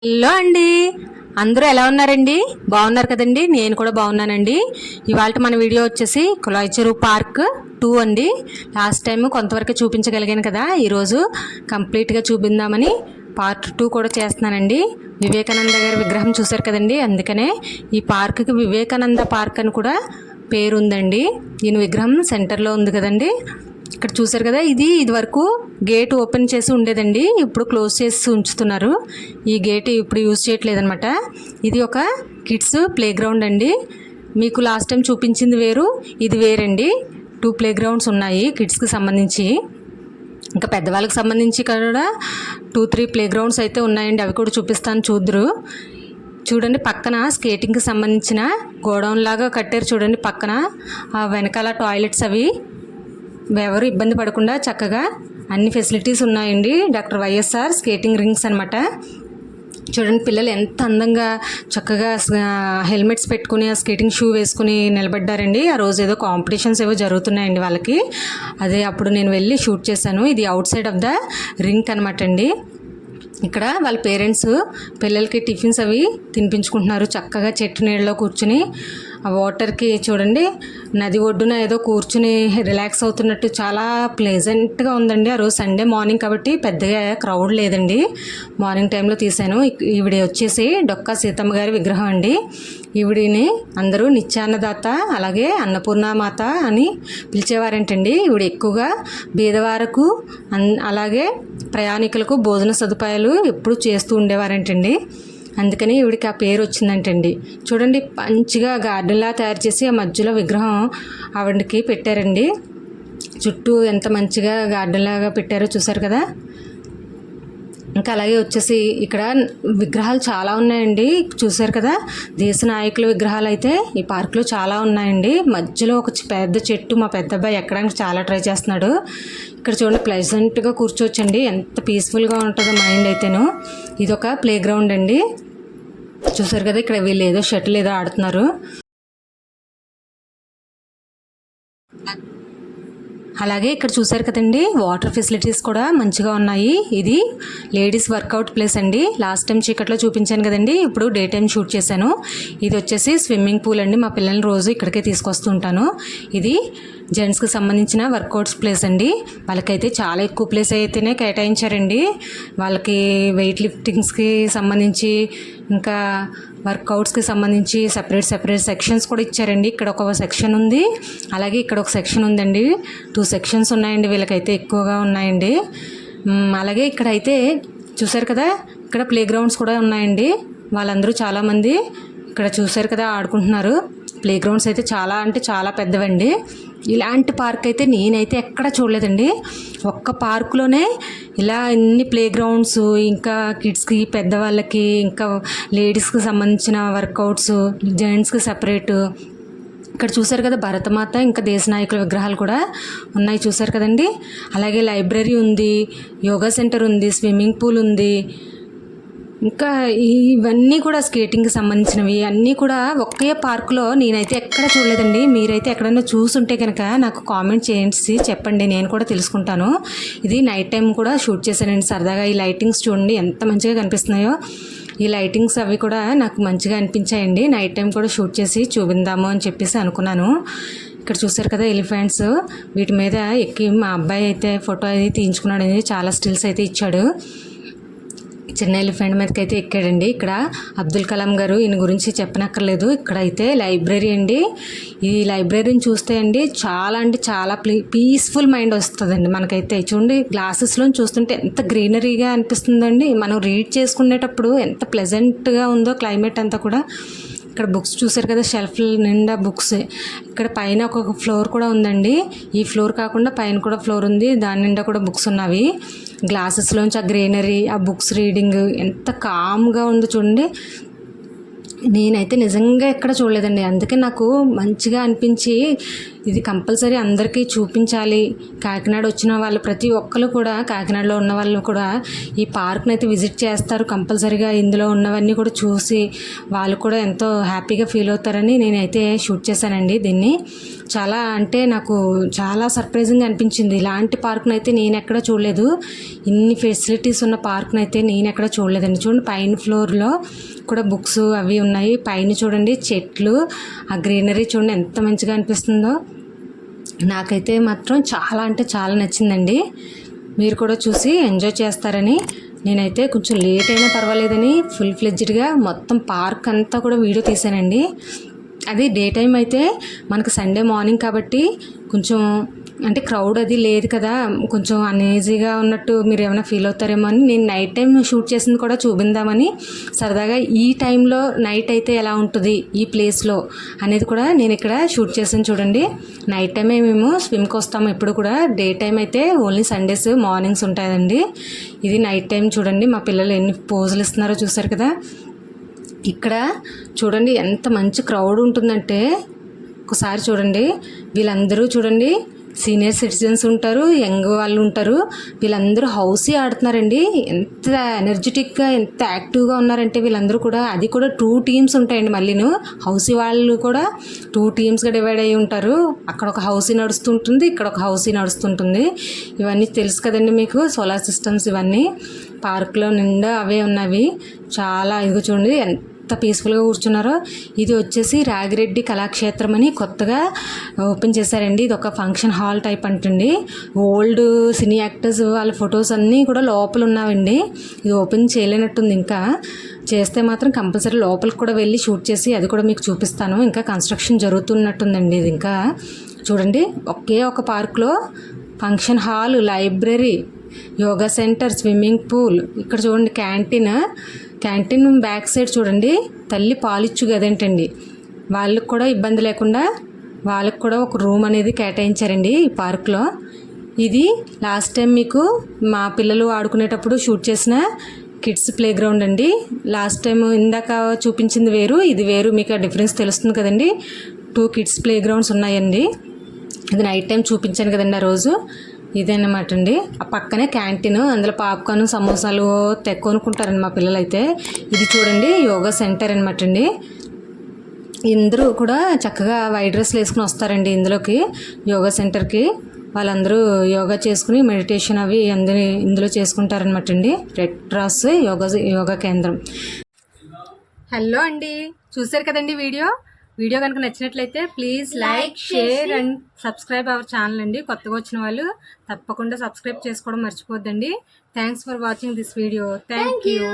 Hello అండి. అందరూ ఎలా ఉన్నారండి? బాగున్నారు కదండి. నేను కూడా బాగున్నానండి. ఇవాళ మన వీడియో వచ్చేసి కుళాయి చెరువు పార్క్ 2 అండి. లాస్ట్ టైం కొంతవరకు చూపించగలిగాను కదా, ఈరోజు కంప్లీట్గా చూపిందామని పార్ట్ 2 కూడా చేస్తున్నానండి. వివేకానంద గారి విగ్రహం చూశారు కదండి, అందుకనే ఈ పార్క్కి వివేకానంద పార్క్ అని కూడా పేరుందండి. ఈయన విగ్రహం సెంటర్లో ఉంది కదండి. ఇక్కడ చూసారు కదా, ఇది వరకు గేట్ ఓపెన్ చేసి ఉండేదండి, ఇప్పుడు క్లోజ్ చేసి ఉంచుతున్నారు. ఈ గేట్ ఇప్పుడు యూజ్ చేయట్లేదన్నమాట. ఇది ఒక కిడ్స్ ప్లే గ్రౌండ్ అండి. మీకు లాస్ట్ టైం చూపించింది వేరు, ఇది వేరండి. 2 ప్లే గ్రౌండ్స్ ఉన్నాయి కిడ్స్కి సంబంధించి. ఇంకా పెద్దవాళ్ళకి సంబంధించి కూడా 2-3 ప్లే గ్రౌండ్స్ అయితే ఉన్నాయండి. అవి కూడా చూపిస్తాను, చూద్దరు. చూడండి, పక్కన స్కేటింగ్కి సంబంధించిన గోడౌన్ లాగా కట్టారు చూడండి. పక్కన వెనకాల టాయిలెట్స్, అవి ఎవరు ఇబ్బంది పడకుండా చక్కగా అన్ని ఫెసిలిటీస్ ఉన్నాయండి. డాక్టర్ వైఎస్ఆర్ స్కేటింగ్ రింగ్స్ అనమాట. చూడండి, పిల్లలు ఎంత అందంగా చక్కగా హెల్మెట్స్ పెట్టుకుని ఆ స్కేటింగ్ షూ వేసుకుని నిలబడ్డారండి. ఆ రోజు ఏదో కాంపిటీషన్స్ ఏవో జరుగుతున్నాయండి వాళ్ళకి. అదే అప్పుడు నేను వెళ్ళి షూట్ చేశాను. ఇది out side of the rink అనమాట అండి. ఇక్కడ వాళ్ళ పేరెంట్స్ పిల్లలకి టిఫిన్స్ అవి తినిపించుకుంటున్నారు చక్కగా చెట్టు నీళ్ళలో కూర్చుని. ఆ వాటర్కి చూడండి, నది ఒడ్డున ఏదో కూర్చుని రిలాక్స్ అవుతున్నట్టు చాలా ప్లెజెంట్గా ఉందండి. ఆ రోజు సండే మార్నింగ్ కాబట్టి పెద్దగా క్రౌడ్ లేదండి. మార్నింగ్ టైంలో తీశాను. ఈవిడ వచ్చేసి డొక్కా సీతమ్మ గారి విగ్రహం అండి. ఈవిడిని అందరూ నిత్యాన్నదాత, అలాగే అన్నపూర్ణమాత అని పిలిచేవారంటండి. ఈవిడ ఎక్కువగా బీదవారకు అలాగే ప్రయాణికులకు భోజన సదుపాయాలు ఎప్పుడు చేస్తూ ఉండేవారంటండి. అందుకని ఈవిడికి ఆ పేరు వచ్చిందంటండి. చూడండి, మంచిగా గార్డెన్లా తయారు చేసి ఆ మధ్యలో విగ్రహం ఆవిడకి పెట్టారండి. చుట్టూ ఎంత మంచిగా గార్డెన్ లాగా పెట్టారో చూసారు కదా. ఇంకా అలాగే వచ్చేసి ఇక్కడ విగ్రహాలు చాలా ఉన్నాయండి. చూసారు కదా, దేశ నాయకుల విగ్రహాలు అయితే ఈ పార్కులో చాలా ఉన్నాయండి. మధ్యలో ఒక పెద్ద చెట్టు మా పెద్ద అబ్బాయి ఎక్కడానికి చాలా ట్రై చేస్తున్నాడు. ఇక్కడ చూడండి, ప్లెజెంట్గా కూర్చోవచ్చండి. ఎంత పీస్ఫుల్గా ఉంటుందో మైండ్ అయితేను. ఇదొక ప్లే గ్రౌండ్ అండి. చూసారు కదా, ఇక్కడ వీళ్ళు ఏదో షటిల్ ఏదో ఆడుతున్నారు. అలాగే ఇక్కడ చూసారు కదండి, వాటర్ ఫెసిలిటీస్ కూడా మంచిగా ఉన్నాయి. ఇది లేడీస్ వర్కౌట్ ప్లేస్ అండి. లాస్ట్ టైం చీకట్లో చూపించాను కదండి, ఇప్పుడు డే టైం షూట్ చేశాను. ఇది వచ్చేసి స్విమ్మింగ్ పూల్ అండి. మా పిల్లల్ని రోజు ఇక్కడికే తీసుకొస్తూ ఉంటాను. ఇది జెంట్స్కి సంబంధించిన వర్కౌట్స్ ప్లేస్ అండి. వాళ్ళకైతే చాలా ఎక్కువ ప్లేస్ అయితేనే కేటాయించారండి. వాళ్ళకి వెయిట్ లిఫ్టింగ్స్కి సంబంధించి, ఇంకా వర్కౌట్స్కి సంబంధించి సెపరేట్ సెక్షన్స్ కూడా ఇచ్చారండి. ఇక్కడ ఒక సెక్షన్ ఉంది, అలాగే ఇక్కడ ఒక సెక్షన్ ఉందండి. 2 సెక్షన్స్ ఉన్నాయండి. వీళ్ళకైతే ఎక్కువగా ఉన్నాయండి. అలాగే ఇక్కడ అయితే చూసారు కదా, ఇక్కడ ప్లే గ్రౌండ్స్ కూడా ఉన్నాయండి. వాళ్ళందరూ చాలామంది ఇక్కడ చూసారు కదా ఆడుకుంటున్నారు. ప్లే గ్రౌండ్స్ అయితే చాలా అంటే చాలా పెద్దవండి. ఇలాంటి పార్క్ అయితే నేనైతే ఎక్కడ చూడలేదండి. ఒక్క పార్కులోనే ఇలా అన్ని ప్లే గ్రౌండ్స్, ఇంకా కిడ్స్కి, పెద్దవాళ్ళకి, ఇంకా లేడీస్కి సంబంధించిన వర్కౌట్స్, జెంట్స్కి సపరేటు. ఇక్కడ చూసారు కదా, భరతమాత ఇంకా దేశ నాయకుల విగ్రహాలు కూడా ఉన్నాయి చూసారు కదండి. అలాగే లైబ్రరీ ఉంది, యోగా సెంటర్ ఉంది, స్విమ్మింగ్ పూల్ ఉంది. ఇంకా ఇవన్నీ కూడా స్కేటింగ్కి సంబంధించినవి అన్నీ కూడా ఒకే పార్కులో నేనైతే ఎక్కడ చూడలేదండి. మీరైతే ఎక్కడైనా చూసుంటే కనుక నాకు కామెంట్ చేసి చెప్పండి, నేను కూడా తెలుసుకుంటాను. ఇది నైట్ టైం కూడా షూట్ చేశానండి సరదాగా. ఈ లైటింగ్స్ చూడండి ఎంత మంచిగా కనిపిస్తున్నాయో. ఈ లైటింగ్స్ అవి కూడా నాకు మంచిగా అనిపించాయండి. నైట్ టైం కూడా షూట్ చేసి చూపిందాము అని చెప్పేసి అనుకున్నాను. ఇక్కడ చూసారు కదా ఎలిఫెంట్స్, వీటి మీద ఎక్కి మా అబ్బాయి అయితే ఫోటో అది తీయించుకున్నాడు. చాలా స్టిల్స్ అయితే ఇచ్చాడు. చిన్న ఎలిఫెంట్ మీదకి అయితే ఎక్కాడండి. ఇక్కడ అబ్దుల్ కలాం గారు, ఈయన గురించి చెప్పనక్కర్లేదు. ఇక్కడ అయితే లైబ్రరీ అండి. ఈ లైబ్రరీని చూస్తే అండి చాలా అంటే చాలా పీస్ఫుల్ మైండ్ వస్తుందండి మనకైతే. చూడండి, గ్లాసెస్లో చూస్తుంటే ఎంత గ్రీనరీగా అనిపిస్తుందండి. మనం రీడ్ చేసుకునేటప్పుడు ఎంత ప్లెజెంట్గా ఉందో క్లైమేట్ అంతా కూడా. ఇక్కడ బుక్స్ చూసారు కదా, షెల్ఫ్ నిండా బుక్స్. ఇక్కడ పైన ఒక ఫ్లోర్ కూడా ఉందండి. ఈ ఫ్లోర్ కాకుండా పైన కూడా ఫ్లోర్ ఉంది, దాని నిండా కూడా బుక్స్ ఉన్నవి. గ్లాసెస్లోంచి ఆ గ్రీనరీ, ఆ బుక్స్ రీడింగ్ ఎంత కామ్గా ఉందో చూడండి. నేనైతే నిజంగా ఎక్కడ చూడలేదండి. అందుకే నాకు మంచిగా అనిపించి ఇది కంపల్సరీ అందరికీ చూపించాలి. కాకినాడ వచ్చిన వాళ్ళు ప్రతి ఒక్కరు కూడా, కాకినాడలో ఉన్న వాళ్ళు కూడా ఈ పార్క్ని అయితే విజిట్ చేస్తారు కంపల్సరీగా. ఇందులో ఉన్నవన్నీ కూడా చూసి వాళ్ళు కూడా ఎంతో హ్యాపీగా ఫీల్ అవుతారని నేనైతే షూట్ చేశానండి దీన్ని. చాలా అంటే నాకు చాలా సర్ప్రైజింగ్ అనిపించింది. ఇలాంటి పార్క్ని అయితే నేను ఎక్కడ చూడలేదు. ఇన్ని ఫెసిలిటీస్ ఉన్న పార్క్ని అయితే నేను ఎక్కడ చూడలేదండి. చూడండి, పైన ఫ్లోర్లో కూడా బుక్స్ అవి ఉన్నాయి. పైన చూడండి చెట్లు, ఆ గ్రీనరీ చూడండి ఎంత మంచిగా అనిపిస్తుందో. నాకైతే మాత్రం చాలా అంటే చాలా నచ్చిందండి. మీరు కూడా చూసి ఎంజాయ్ చేస్తారని నేనైతే కొంచెం లేట్ అయినా పర్వాలేదని ఫుల్ ఫ్లెడ్జ్డ్గా మొత్తం పార్క్ అంతా కూడా వీడియో తీసానండి. అది డే టైం అయితే మనకు సండే మార్నింగ్ కాబట్టి కొంచెం అంటే క్రౌడ్ అది లేదు కదా, కొంచెం అన్ఈజీగా ఉన్నట్టు మీరు ఏమైనా ఫీల్ అవుతారేమో అని నేను నైట్ టైం షూట్ చేసింది కూడా చూపిందామని సరదాగా ఈ టైంలో నైట్ అయితే ఎలా ఉంటుంది ఈ ప్లేస్లో అనేది కూడా నేను ఇక్కడ షూట్ చేసాను. చూడండి, నైట్ టైమే మేము స్విమ్కి వస్తాము ఎప్పుడు కూడా. డే టైం అయితే ఓన్లీ సండేస్ మార్నింగ్స్ ఉంటాయండి. ఇది నైట్ టైం. చూడండి మా పిల్లలు ఎన్ని పోజులు ఇస్తున్నారో చూసారు కదా. ఇక్కడ చూడండి ఎంత మంచి క్రౌడ్ ఉంటుందంటే ఒకసారి చూడండి. వీళ్ళందరూ చూడండి సీనియర్ సిటిజన్స్ ఉంటారు, యంగ్ వాళ్ళు ఉంటారు. వీళ్ళందరూ హౌసీ ఆడుతున్నారండి. ఎంత ఎనర్జెటిక్గా ఎంత యాక్టివ్గా ఉన్నారంటే వీళ్ళందరూ కూడా. అది కూడా 2 టీమ్స్ ఉంటాయండి. మళ్ళీను హౌసీ వాళ్ళు కూడా 2 టీమ్స్గా డివైడ్ అయ్యి ఉంటారు. అక్కడ ఒక హౌసీ నడుస్తుంటుంది, ఇక్కడ ఒక హౌసీ నడుస్తుంటుంది. ఇవన్నీ తెలుసు కదండి మీకు, సోలార్ సిస్టమ్స్ ఇవన్నీ పార్క్లో నిండా అవే ఉన్నవి. చాలా ఇదిగో చూడండి ఎంత పీస్ఫుల్గా కూర్చున్నారో. ఇది వచ్చేసి రాగిరెడ్డి కళాక్షేత్రం అని కొత్తగా ఓపెన్ చేశారండి. ఇది ఒక ఫంక్షన్ హాల్ టైప్ అంటండి. ఓల్డ్ సినీ యాక్టర్స్ వాళ్ళ ఫొటోస్ అన్నీ కూడా లోపల ఉన్నాయండి. ఇది ఓపెన్ చేయలేనట్టుంది. ఇంకా చేస్తే మాత్రం కంపల్సరీ లోపలికి కూడా వెళ్ళి షూట్ చేసి అది కూడా మీకు చూపిస్తాను. ఇంకా కన్స్ట్రక్షన్ జరుగుతున్నట్టుందండి. ఇది ఇంకా చూడండి, ఒకే ఒక పార్క్లో function hall, library, yoga centre, swimming pool, ఇక్కడ చూడండి క్యాంటీన్ బ్యాక్ సైడ్ చూడండి తల్లి పాలిచ్చు గదేంటండి. వాళ్ళకి కూడా ఇబ్బంది లేకుండా వాళ్ళకి కూడా ఒక రూమ్ అనేది కేటాయించారండి ఈ పార్క్లో. ఇది లాస్ట్ టైం మీకు మా పిల్లలు ఆడుకునేటప్పుడు షూట్ చేసిన కిడ్స్ ప్లే గ్రౌండ్ అండి. లాస్ట్ టైం ఇందాక చూపించింది వేరు, ఇది వేరు. మీకు ఆ డిఫరెన్స్ తెలుస్తుంది కదండి. 2 కిడ్స్ ప్లే గ్రౌండ్స్ ఉన్నాయండి. ఇది నైట్ టైం చూపించాను కదండి ఆ రోజు. ఇదన్నమాట అండి. ఆ పక్కనే క్యాంటీన్, అందులో పాప్కార్న్, సమోసాలు కొనుక్కుంటారండి మా పిల్లలు అయితే. ఇది చూడండి యోగా సెంటర్ అనమాట అండి. అందరూ కూడా చక్కగా వైట్ డ్రెస్లు వేసుకుని వస్తారండి ఇందులోకి, యోగా సెంటర్కి. వాళ్ళందరూ యోగా చేసుకుని మెడిటేషన్ అవి అందరూ ఇందులో చేసుకుంటారనమాట అండి. రెడ్ క్రాస్ యోగా కేంద్రం. హలో అండి, చూసారు కదండి వీడియో కనుక నచ్చినట్లయితే please like, share and subscribe our channel అండి. కొత్తగా వచ్చిన వాళ్ళు తప్పకుండా సబ్స్క్రైబ్ చేసుకోవడం మర్చిపోద్దండి. Thanks for watching this video. Thank you.